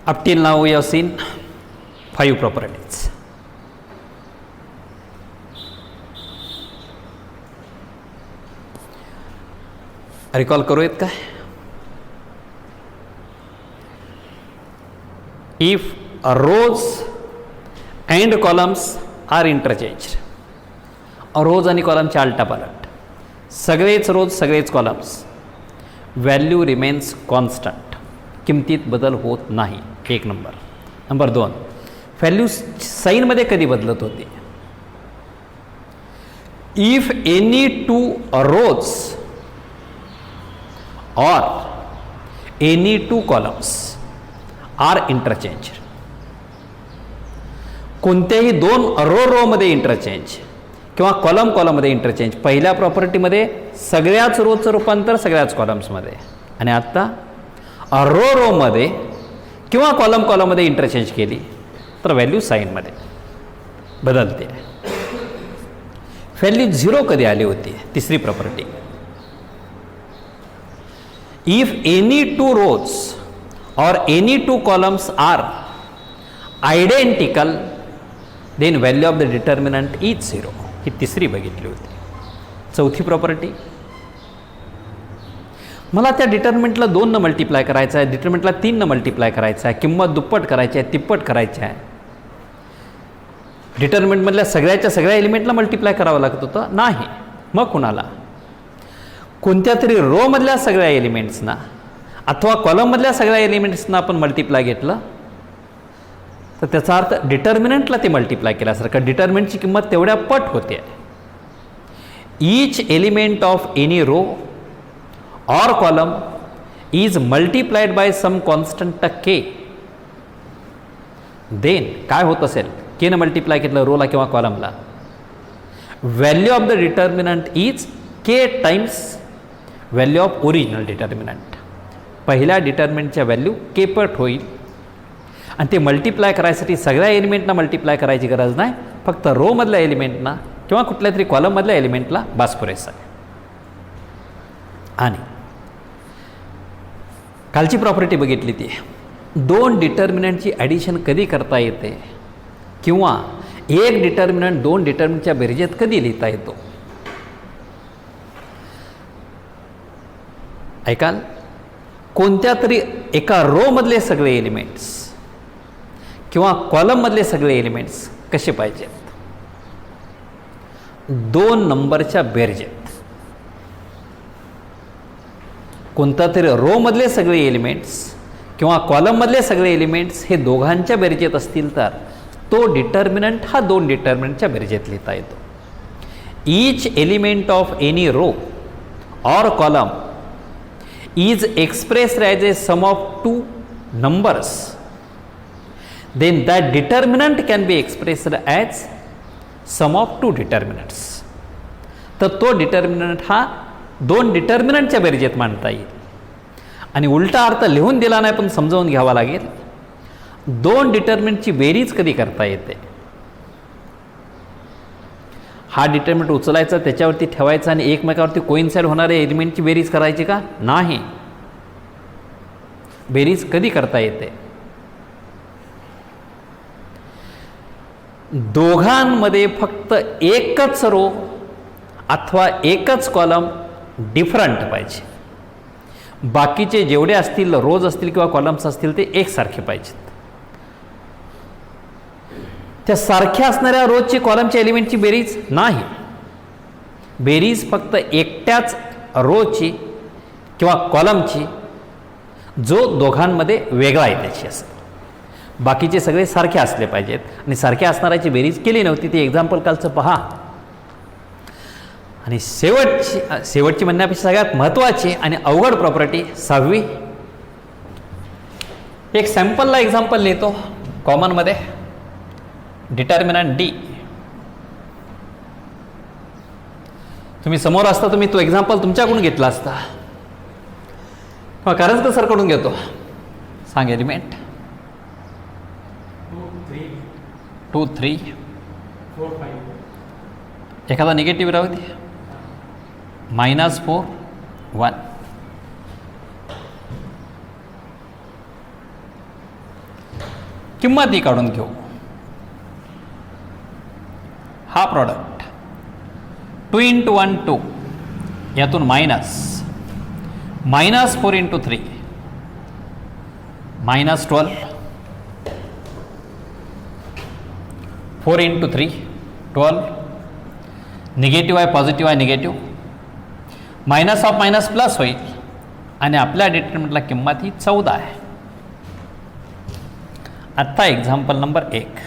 Up till now we have seen 5 properties. Recall करूयात काय? If rows and columns are interchanged, रोज आणि कॉलमचे आलटापालट, सगळेच रोज सगळेच कॉलम्स, व्हॅल्यू रिमेन्स कॉन्स्टंट, किमतीत बदल होत नाही. 1 नंबर. नंबर 2, व्हॅल्यू साईनमध्ये कधी बदलत होते? If any 2 rows or any 2 columns are interchanged, कोणत्याही 2 रो मध्ये इंटरचेंज किंवा कॉलममध्ये इंटरचेंज. पहिल्या प्रॉपर्टीमध्ये सगळ्याच रोचं रूपांतर सगळ्याच कॉलम्समध्ये, आणि आत्ता रोमध्ये किंवा कॉलममध्ये इंटरचेंज केली तर व्हॅल्यू साईनमध्ये बदलते. व्हॅल्यू 0 कधी आली होती? तिसरी property. If any 2 rows or any 2 columns are identical, then value of the determinant is 0. ही तिसरी बघितली होती. चौथी प्रॉपर्टी, मला त्या डिटर्मिनंटला 2 न मल्टिप्लाय करायचं आहे, डिटर्मिनंटला 3 न मल्टिप्लाय करायचं आहे, किंमत दुप्पट करायची आहे, तिप्पट करायची आहे. डिटर्मिनंटमधल्या सगळ्याच्या सगळ्या एलिमेंटला मल्टिप्लाय करावं लागत होतं? नाही. मग कुणाला? कोणत्या तरी रो मधल्या सगळ्या एलिमेंट्सना अथवा कॉलममधल्या सगळ्या एलिमेंट्सना आपण मल्टिप्लाय घेतलं तर त्याचा अर्थ डिटर्मिनंटला ते मल्टिप्लाय केल्यासारखं डिटर्मिनंटची किंमत तेवढ्या पट होते. Each element of any row or column is multiplied by some constant k. Then काय होत असेल? के न मल्टिप्लाय केलं रोला किंवा कॉलमला, value of the determinant is k times value of original determinant. पहिल्या डिटर्मिनंटच्या व्हॅल्यू के पट होईल, आणि ते मल्टिप्लाय करायसाठी सगळ्या एलिमेंटना मल्टिप्लाय करायची गरज नाही, फक्त रो मधल्या एलिमेंटना किंवा कुठल्या तरी कॉलममधल्या एलिमेंटला बास पुरेसा आहे. आणि कालची प्रॉपर्टी बघितली ती 2 डिटर्मिनंटची ॲडिशन कधी करता येते, किंवा एक डिटर्मिनंट 2 डिटर्मिनंटच्या बेरजेत कधी लिहिता येतो. ऐकाल, कोणत्या तरी एका रो मधले सगळे एलिमेंट्स किंवा कॉलममधले सगळे एलिमेंट्स कसे पाहिजेत? 2 नंबरच्या बेरजेत. कोणता तरी रो मधले सगळे एलिमेंट्स किंवा कॉलममधले सगळे एलिमेंट्स हे दोघांच्या बेरजेत असतील तर तो डिटर्मिनंट हा 2 डिटर्मिनंटच्या बेरजेत लिहिता येतो. Each element of any row or column is expressed as a sum of 2 numbers, then that determinant can be expressed as sum of 2 determinants. तर तो डिटर्मिनंट हा 2 डिटर्मिनंटच्या बेरजेत मांडता येईल. आणि उलटा अर्थ लिहून दिला नाही पण समजावून घ्यावा लागेल. 2 डिटर्मिनंटची बेरीज कधी करता येते? हा डिटर्मिनंट उचलायचा, त्याच्यावरती ठेवायचा आणि एकमेकावरती कोइन्साइड होणाऱ्या एलिमेंटची बेरीज करायची का? नाही. बेरीज कधी करता येते? दोघांमध्ये फक्त एकच रो अथवा एकच कॉलम डिफरंट पाहिजे. बाकीचे जेवढे असतील, रोज असतील किंवा कॉलम्स असतील, ते एकसारखे पाहिजेत. त्या सारख्या असणाऱ्या रोजची कॉलमच्या एलिमेंटची बेरीज नाही. बेरीज फक्त एकट्याच रोची किंवा कॉलमची जो दोघांमध्ये वेगळा आहे त्याची असते. बाकीचे सगळे सारखे असले पाहिजेत, आणि सारख्या असणाऱ्याची बेरीज केली नव्हती. ती एक्झाम्पल कालचं पहा. आणि शेवटची म्हणण्यापेक्षा सगळ्यात महत्त्वाची आणि अवघड प्रॉपर्टी 6वी. एक सॅम्पलला एक्झाम्पल लिहितो कॉमनमध्ये. Determinant D. तुम्ही समोर असता तुम्ही तो एक्झाम्पल तुमच्याकडून घेतला असता. कारण सरकडून घेतो. सांग एलिमेंट 2 3 4 5. एखादा निगेटिव्ह राहू दे. -4 1. किंमत ही काढून घेऊ. हा प्रॉडक्ट 2 × 1 2 यातून मायनस 4 × 3 -12 4 × 3 12 निगेटिव्ह आहे पॉझिटिव्ह आहे negative minus of minus plus होईल आणि आपल्या डिटर्मिनंटला किंमत ही 14 आहे. आत्ता एक्झाम्पल नंबर 1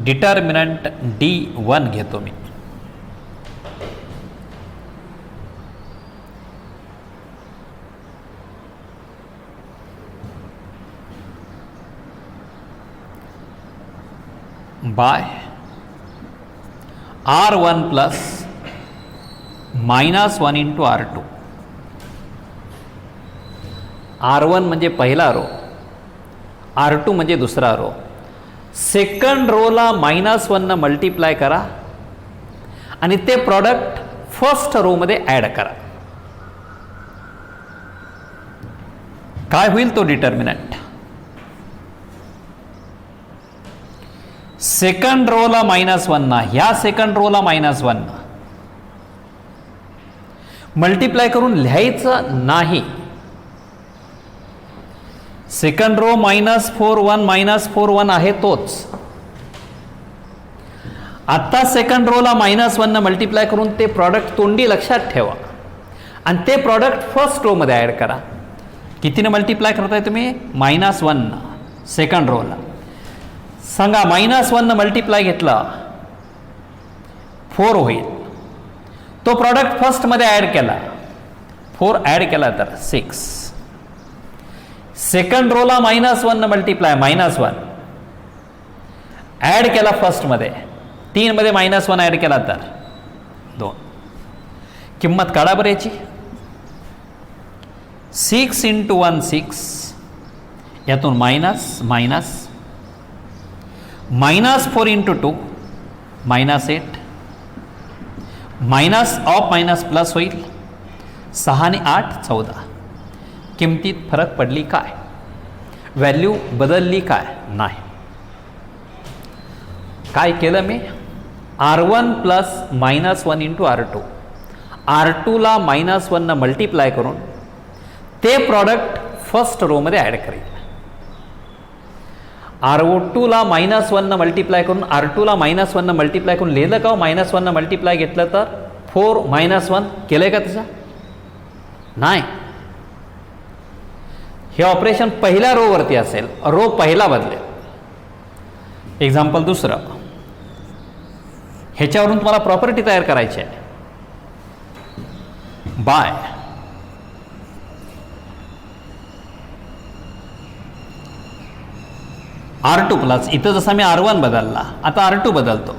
डिटर्मिनंट D1 घेतो मी. Bye R1 plus -1 × R2. R1 म्हणजे पहिला रो, R2 म्हणजे दुसरा रो. सेकंड रोला -1 न मल्टिप्लाय करा आणि ते प्रॉडक्ट फर्स्ट रो मध्ये ॲड करा. काय होईल तो डिटर्मिनंट? सेकंड रोला -1 ना ह्या सेकंड रोला -1 ना मल्टिप्लाय करून लिहायचं नाही. सेकंड रो -4 1 आहे तोच. आत्ता सेकंड रोला -1 न मल्टिप्लाय करून ते प्रॉडक्ट तोंडी लक्षात ठेवा आणि ते प्रॉडक्ट फर्स्ट रो मध्ये ॲड करा. कितीने मल्टिप्लाय करताय तुम्ही? -1 न सेकंड रोला. सांगा -1 न मल्टिप्लाय घेतला 4 होईल. तो प्रॉडक्ट फर्स्ट मध्ये ॲड केला 4 ॲड केला तर 6. सेकंड रोला -1 न मल्टिप्लाय -1 ॲड केला फर्स्ट मध्ये 3 मध्ये -1 ॲड केला तर 2. किंमत काढा बरं याची. 6 × 1 6 यातून minus -4 × 2 -8 minus of minus plus होईल. 6 आणि 8 14. किमतीत फरक पडली काय? व्हॅल्यू बदलली काय? नाही. काय केलं मी? R1 प्लस -1 × R2 R2 ला -1 न मल्टिप्लाय करून ते प्रॉडक्ट फर्स्ट रो मध्ये ॲड करेल. R2 ला -1 न मल्टिप्लाय करून R2 ला -1 न मल्टिप्लाय करून लिहिलं का? -1 न मल्टिप्लाय घेतलं तर 4 -1 केलंय का तसं? नाही. हे ऑपरेशन पहिल्या रो वरती असेल, रो पहिला बदलेल. एक्झाम्पल दुसरं. ह्याच्यावरून तुम्हाला प्रॉपर्टी तयार करायची आहे. बाय R2 प्लस, इथं जसा मी R1 बदलला आता R2 बदलतो.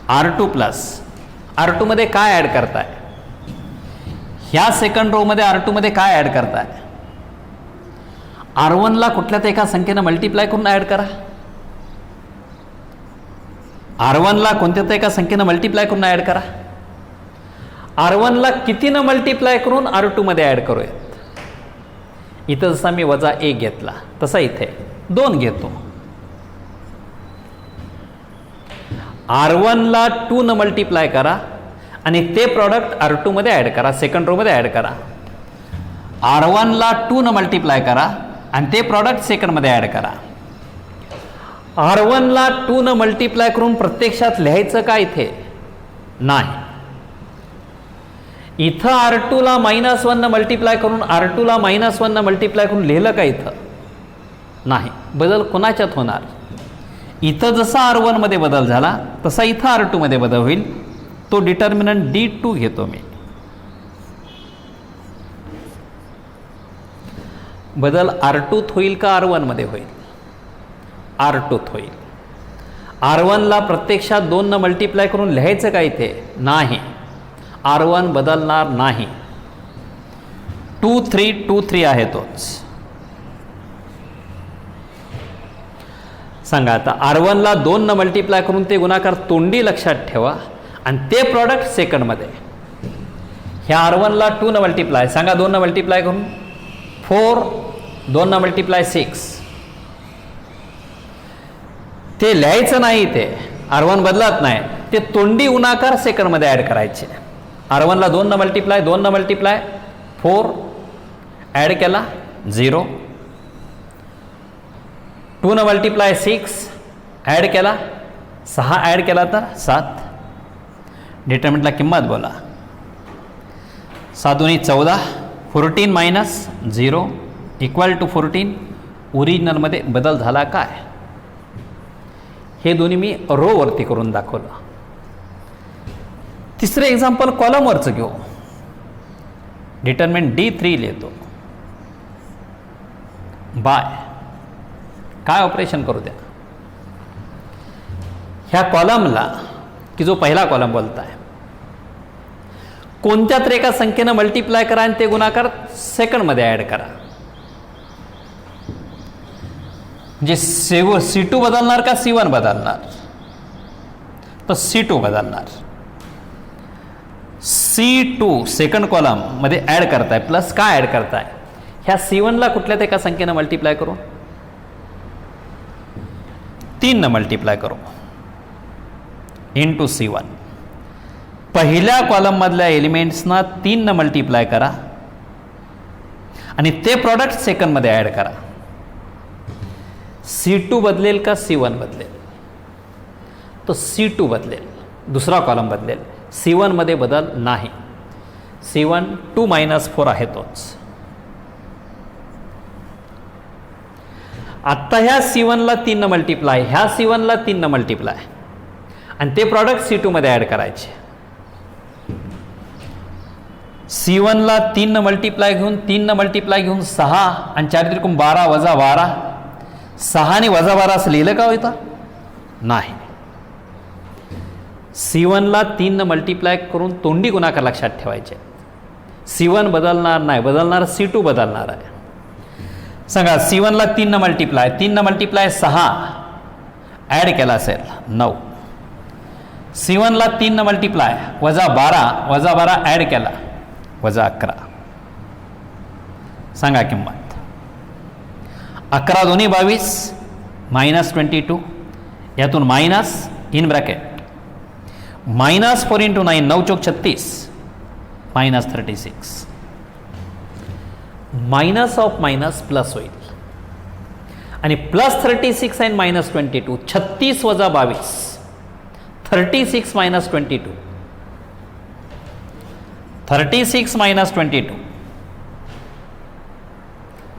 R2 प्लस R2 मध्ये काय ॲड करताय? ह्या सेकंड रो मध्ये R2 मध्ये काय ॲड करताय? R1 ला कुठल्या तर एका संख्येनं मल्टिप्लाय करून ॲड करा. R1 ला कोणत्या तर एका संख्येनं मल्टिप्लाय करून ॲड करा. R1 ला कितीनं मल्टिप्लाय करून R2 मध्ये ॲड करूयात. इथं जसा मी -1 घेतला तसा इथे 2 घेतो. R1 ला 2 न मल्टिप्लाय करा आणि ते प्रॉडक्ट R2 मध्ये ॲड करा, सेकंड रो मध्ये ॲड करा. R1 ला 2 न मल्टिप्लाय करा आणि ते प्रॉडक्ट सेकंड मध्ये ॲड करा. R1 ला 2 न मल्टिप्लाय करून प्रत्यक्षात लिहायचं का इथे? नाही. इथं R2 ला -1 न मल्टिप्लाय करून R2 ला -1 न मल्टिप्लाय करून लिहिलं का इथं? नाही. बदल कोणाच्यात होणार? इथं जसा R1 मध्ये बदल झाला तसा इथं R2 मध्ये बदल होईल. तो डिटर्मिनंट D2 घेतो मी. बदल R2 होईल का R1 मध्ये होईल? R2 होईल. R1 ला प्रत्यक्षात 2 न मल्टिप्लाय करून लिहायचं का इथे? नाही. R1 बदलणार नाही. 2 3 आहे तोच. सांगा आता R1 ला 2 न मल्टिप्लाय करून ते गुणाकार तोंडी लक्षात ठेवा आणि ते प्रॉडक्ट सेकंड मध्ये. ह्या R1 ला 2 न मल्टिप्लाय, सांगा 2 न मल्टिप्लाय करून 4 2 न मल्टिप्लाय 6 ते लिहायचं नाही, ते R1 बदलत नाही, ते तोंडी गुणाकार सेकंडमध्ये ॲड करायचे. R1ला 2 न मल्टिप्लाय, 2 न मल्टिप्लाय 4 ॲड केला 0, 2 न मल्टिप्लाय 6 ॲड केला 6 ॲड केला तर 7. डिटर्मिनंटला किंमत बोला. 7 दुनी 14, 14 मायनस 0 इक्वल टू 14. ओरिजिनलमध्ये बदल झाला काय? हे दोन्ही मी रोवरती करून दाखवलं. तिसरे एक्झाम्पल कॉलमवरचं घेऊ. डिटर्मिनंट D3 लिहितो बाय काय ऑपरेशन करू द्या. ह्या कॉलमला की जो पहिला कॉलम बोलताय कोणत्या तरी एका संख्येनं मल्टिप्लाय करा आणि ते गुणाकार सेकंडमध्ये ॲड करा. म्हणजे C2 बदलणार का C1 बदलणार? तर C2 बदलणार. C2 सेकंड कॉलम मध्ये ॲड करताय प्लस काय ॲड करताय? ह्या C1ला कुठल्या एका संख्येनं मल्टिप्लाय करू, 3 न मल्टिप्लाय करू इंटू C1. पहिल्या कॉलम मधल्या एलिमेंट्सना 3 न मल्टिप्लाय करा आणि ते प्रॉडक्ट सेकंडमध्ये ॲड करा. C2 बदलेल का C1 बदलेल? तो C2 बदलेल, दुसरा कॉलम बदलेल. C1 मध्ये बदल नाही. C1 2 - 4 आहे तोच. आत्ता ह्या C1ला 3 न मल्टिप्लाय, ह्या C1ला 3 न मल्टिप्लाय आणि ते प्रॉडक्ट C2 मध्ये ॲड करायचे. C1ला 3 न मल्टिप्लाय घेऊन 3 न मल्टिप्लाय घेऊन 6 आणि 4 त्रिकोण 12 वजा 12, 6 आणि वजा 12 असं लिहिलं का होतं? नाही. C1ला 3 न मल्टिप्लाय करून तोंडी गुणाकार लक्षात ठेवायचे. C1 बदलणार नाही, बदलणार C2 बदलणार आहे. सांगा C1ला 3 न मल्टिप्लाय, 3 न मल्टिप्लाय 6 ॲड केला असेल 9. C1ला 3 न मल्टिप्लाय वजा 12 ॲड केला वजा 11. सांगा किंमत. 11 दोन्ही 22 -22, यातून minus in bracket -4 × 9 9 Chowk 36 -36. Minus of minus plus होईल आणि +36 आणि -22 36 वजा 22 36 -22 36 -22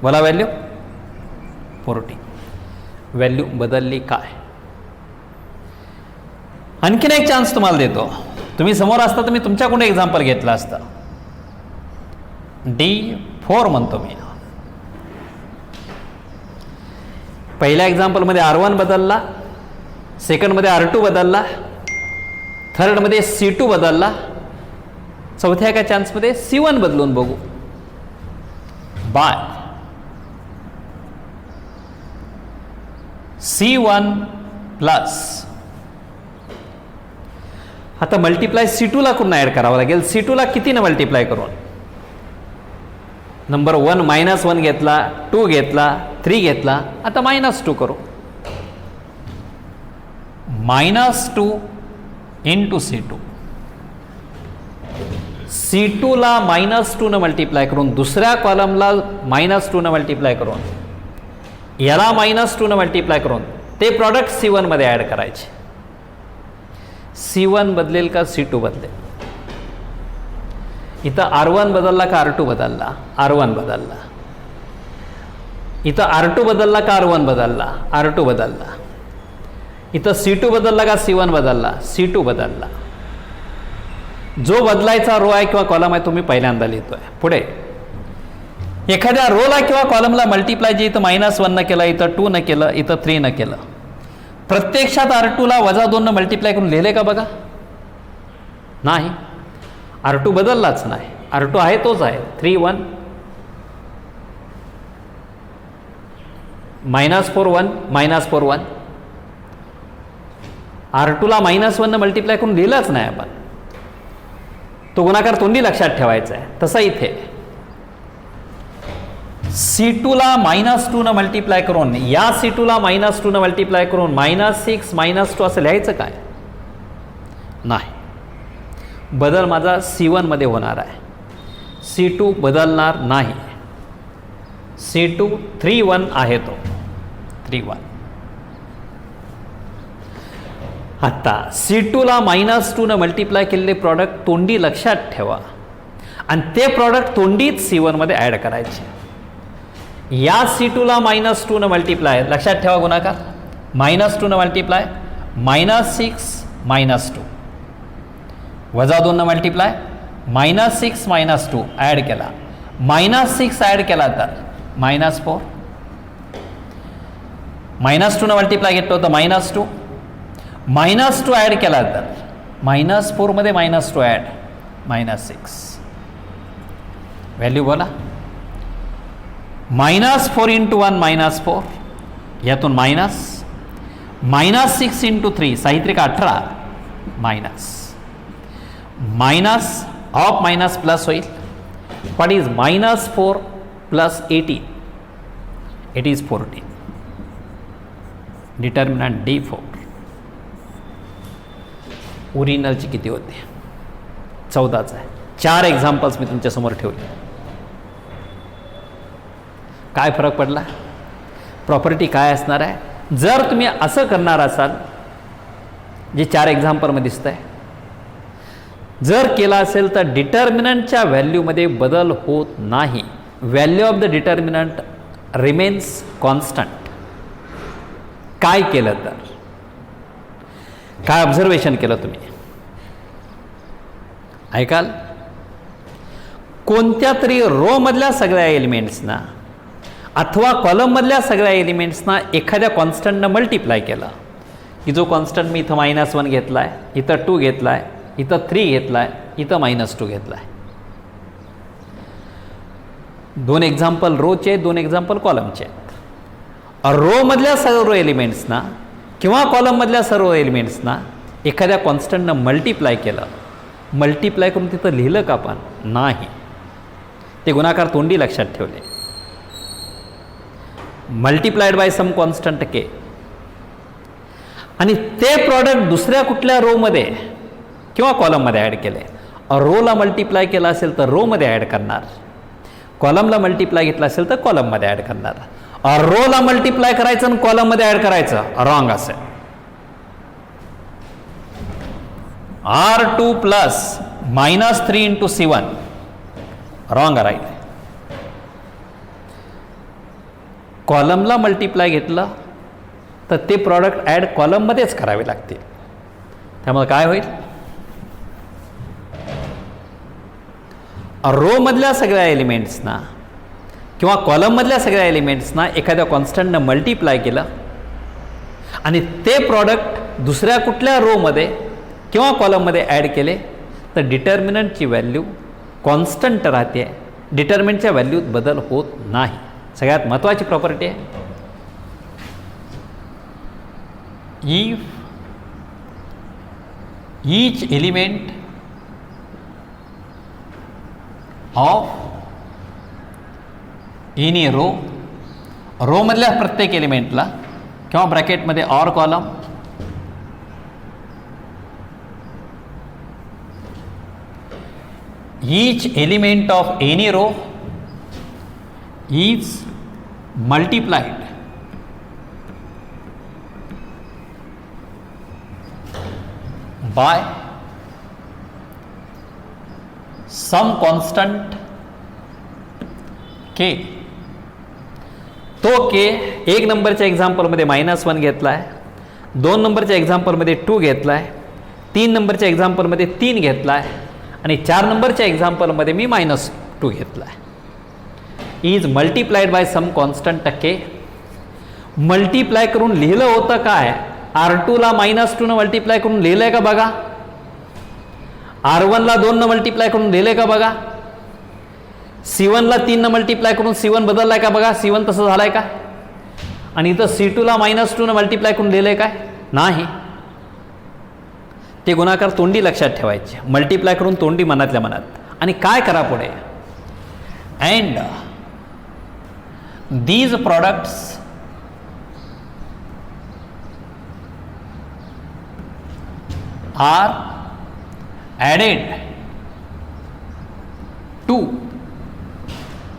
बोला व्हॅल्यू 40. व्हॅल्यू बदलली काय? आणखीन एक चान्स तुम्हाला देतो. तुम्ही समोर असता तर मी तुमच्याकडून एक्झाम्पल घेतलं असतं. D4 म्हणतो मी. पहिल्या एक्झाम्पलमध्ये R1 बदलला, सेकंडमध्ये R2 बदलला, थर्डमध्ये C2 बदलला, चौथ्या एका चान्समध्ये C1 बदलून बघू. बाय C1 प्लस, आता मल्टिप्लाय C2ला कुठून ॲड करावं लागेल? C2ला कितीनं मल्टिप्लाय करून? नंबर 1 -1 घेतला, 2 घेतला, 3 घेतला, आता -2 करू. -2 इंटू C2. C2ला -2 न मल्टिप्लाय करून, दुसऱ्या कॉलमला -2 न मल्टिप्लाय करून, याला -2 न मल्टिप्लाय करून ते प्रॉडक्ट C1 मध्ये ॲड करायचे. C1 बदलेल का C2 बदलेल? इथं R1 बदलला का R2 बदलला? R1 बदलला. इथं R2 बदलला का R1 बदलला? R2 बदलला. इथं C2 बदलला का C1 बदलला? C2 बदलला. जो बदलायचा रो आहे किंवा कॉलम आहे तो मी पहिल्यांदा लिहितोय. पुढे एखाद्या रोला किंवा कॉलमला मल्टिप्लाय जे इथं -1 न केलं, इथं 2 न केलं, इथं 3 न केलं, प्रत्यक्षात R2ला -2 न मल्टिप्लाय करून लिहिले का बघा? नाही. R2 बदललाच नाही. R2 आहे तोच आहे. 3 1 -4 1 -4 1. R2ला -1 न मल्टिप्लाय करून लिहिलाच नाही आपण. तो गुणाकार तोंडी लक्षात ठेवायचा आहे. तसा इथे C2ला -2 मल्टिप्लाय करून या C2ला -2 मल्टिप्लाय करून -6 -2 असं लिहायचं काय? नाही. बदल माझा C1 मध्ये होणार आहे. C2 बदलणार नाही. C2 3-1 आहे तो 3-1. आता C2ला -2 मल्टिप्लाय केलेले प्रॉडक्ट तोंडी लक्षात ठेवा आणि ते प्रॉडक्ट तोंडीच C1 मध्ये ॲड करायचे. या C2ला -2 मल्टिप्लाय लक्षात ठेवा गुणाकार -2 मल्टिप्लाय -6 -2 वजा 2 मल्टिप्लाय -6 -2 ॲड केला -6 ॲड केला तर -4 -2 मल्टिप्लाय घेतलं होतं -2 -2 ॲड केला तर -4 मध्ये -2 ॲड -6 व्हॅल्यू बोला -4 × 1 -4 यातून -6 × 3 साहित्रिक 18 मायनस ऑफ मायनस प्लस होईल. What is -4 + 18? It is 14. Determinant D4. ओरिजिनलची किती होते? 14च आहे. 4 एक्झाम्पल्स मी तुमच्यासमोर ठेवले. काय फरक पडला? प्रॉपर्टी काय असणार आहे? जर तुम्ही असं करणार असाल जे 4 एक्झाम्पलमध्ये दिसत आहे, जर केला असेल तर डिटर्मिनंटच्या व्हॅल्यूमध्ये बदल होत नाही. Value of the determinant remains constant. काय केलं तर? काय ऑब्झर्वेशन केलं तुम्ही? ऐकाल? कोणत्या तरी रो मधल्या सगळ्या एलिमेंट्सना अथवा कॉलममधल्या सगळ्या एलिमेंट्सना एखाद्या कॉन्स्टंटनं मल्टिप्लाय केलं की जो कॉन्स्टंट मी इथं -1 घेतला आहे, इथं 2 घेतला आहे, इथं 3 घेतला आहे, इथं -2 घेतला आहे. 2 एक्झाम्पल रोचे, 2 एक्झाम्पल कॉलमचे आहेत. रोमधल्या सर्व एलिमेंट्सना किंवा कॉलममधल्या सर्व एलिमेंट्सना एखाद्या कॉन्स्टंटनं मल्टिप्लाय केलं. मल्टिप्लाय करून तिथं लिहिलं का? पण नाही. ते गुणाकार तोंडी लक्षात ठेवले. Multiplied by some constant K आणि ते प्रॉडक्ट दुसऱ्या कुठल्या रोमध्ये किंवा कॉलममध्ये ॲड केले. रोला मल्टिप्लाय केला असेल तर रोमध्ये ॲड करणार, कॉलमला मल्टिप्लाय घेतला असेल तर कॉलममध्ये ॲड करणार. रोला मल्टिप्लाय करायचं आणि कॉलममध्ये ॲड करायचं रॉंग असेल. R2 + -3 × C1 रॉंग राहील. कॉलमला मल्टिप्लाय घेतलं तर ते प्रॉडक्ट ॲड कॉलममध्येच करावे लागतील. त्यामुळे काय होईल? रोमधल्या सगळ्या एलिमेंट्सना किंवा कॉलममधल्या सगळ्या एलिमेंट्सना एखाद्या कॉन्स्टंटनं मल्टिप्लाय केलं आणि ते प्रॉडक्ट दुसऱ्या कुठल्या रोमध्ये किंवा कॉलममध्ये ॲड केले तर डिटर्मिनंटची व्हॅल्यू कॉन्स्टंट राहते. डिटर्मिनंटच्या व्हॅल्यूत बदल होत नाही. सगळ्यात महत्त्वाची प्रॉपर्टी आहे. If each element of any row मधल्या प्रत्येक एलिमेंटला किंवा ब्रॅकेटमध्ये or column each element of any row is multiplied by some constant K. तो K 1 नंबरच्या एक्झाम्पलमध्ये -1 घेतला आहे, 2 नंबरच्या एक्झाम्पलमध्ये 2 घेतला आहे, 3 नंबरच्या एक्झाम्पलमध्ये 3 घेतला आहे आणि 4 नंबरच्या एक्झाम्पलमध्ये मी -2 घेतला आहे. Is multiplied by some constant K. Multiply करून लिहिलं होतं काय? R2ला -2 मल्टिप्लाय करून लिहिलंय का बघा. R1ला 2 मल्टिप्लाय करून लिहिलंय का बघा. C1ला 3 मल्टिप्लाय करून C1 बदललाय का बघा. C1 तसं झालाय का? आणि इथं C2ला -2 मल्टिप्लाय करून लिहिलंय काय? नाही. ते गुणाकार तोंडी लक्षात ठेवायचे. मल्टिप्लाय करून तोंडी मनातल्या मनात. आणि काय करा पुढे? And these products are added to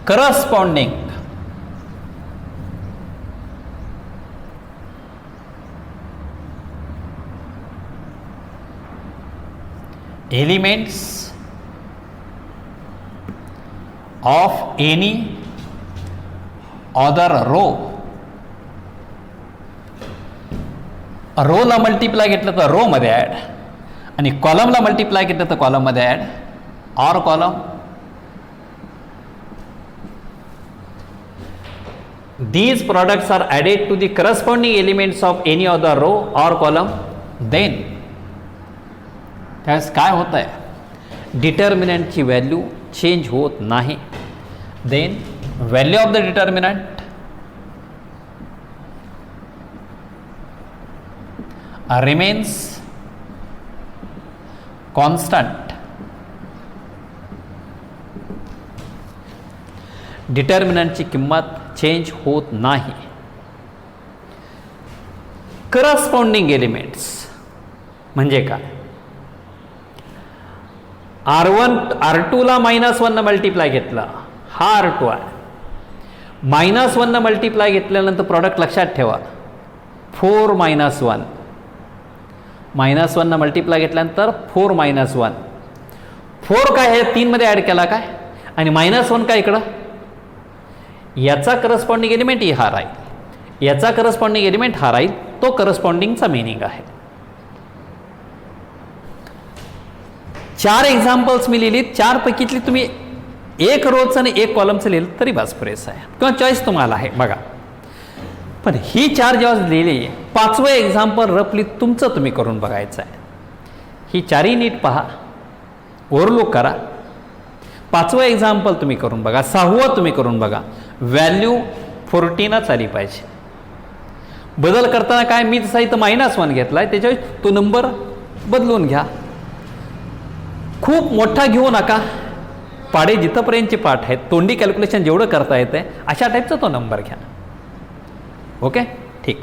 corresponding elements of any other row. रोला मल्टिप्लाय घेतलं तर रो मध्ये ॲड आणि कॉलमला मल्टिप्लाय घेतलं तर कॉलम मध्ये add or column. These products are added to the corresponding elements of any other row or column. Then त्यावेळेस काय होत आहे, डिटर्मिनंटची व्हॅल्यू चेंज होत नाही. Then value of the determinant remains constant. डिटर्मिनंटची किंमत चेंज होत नाही. करस्पॉन्डिंग एलिमेंट्स म्हणजे काय, R1 R2ला -1 मल्टिप्लाय घेतला, हा R2 आहे. -1 मल्टिप्लाय घेतल्यानंतर प्रॉडक्ट लक्षात ठेवा 4 - 1 -1 मल्टिप्लाय घेतल्यानंतर 4 - 1 4 काय आहे 3 मध्ये ॲड केला काय आणि -1 काय इकडं, याचा करस्पॉन्डिंग एलिमेंट हा राहील, याचा करस्पॉन्डिंग एलिमेंट हा राहील. तो करस्पॉन्डिंगचा मिनिंग आहे. 4 एक्झाम्पल्स मी लिहिली, 4 पैकीतली तुम्ही एक रोचं आणि एक कॉलमचं लिहिलं तरी बस पुरेसं आहे किंवा चॉईस तुम्हाला आहे बघा. पण ही 4 जेव्हा लिहिली, 5वं एक्झाम्पल रफली तुमचं तुम्ही करून बघायचं आहे. ही 4ही नीट पहा, ओव्हरलुक करा. 5वं एक्झाम्पल तुम्ही करून बघा, 6वं तुम्ही करून बघा. व्हॅल्यू 14च आली पाहिजे. बदल करताना काय, मी तसा इथं -1 घेतला आहे, त्याच्यावेळी तो नंबर बदलून घ्या. खूप मोठा घेऊ नका, पाडे जिथंपर्यंतचे पाठ आहेत, तोंडी कॅल्क्युलेशन जेवढं करता येतं अशा टाईपचा तो नंबर घ्या. ओके, ठीक.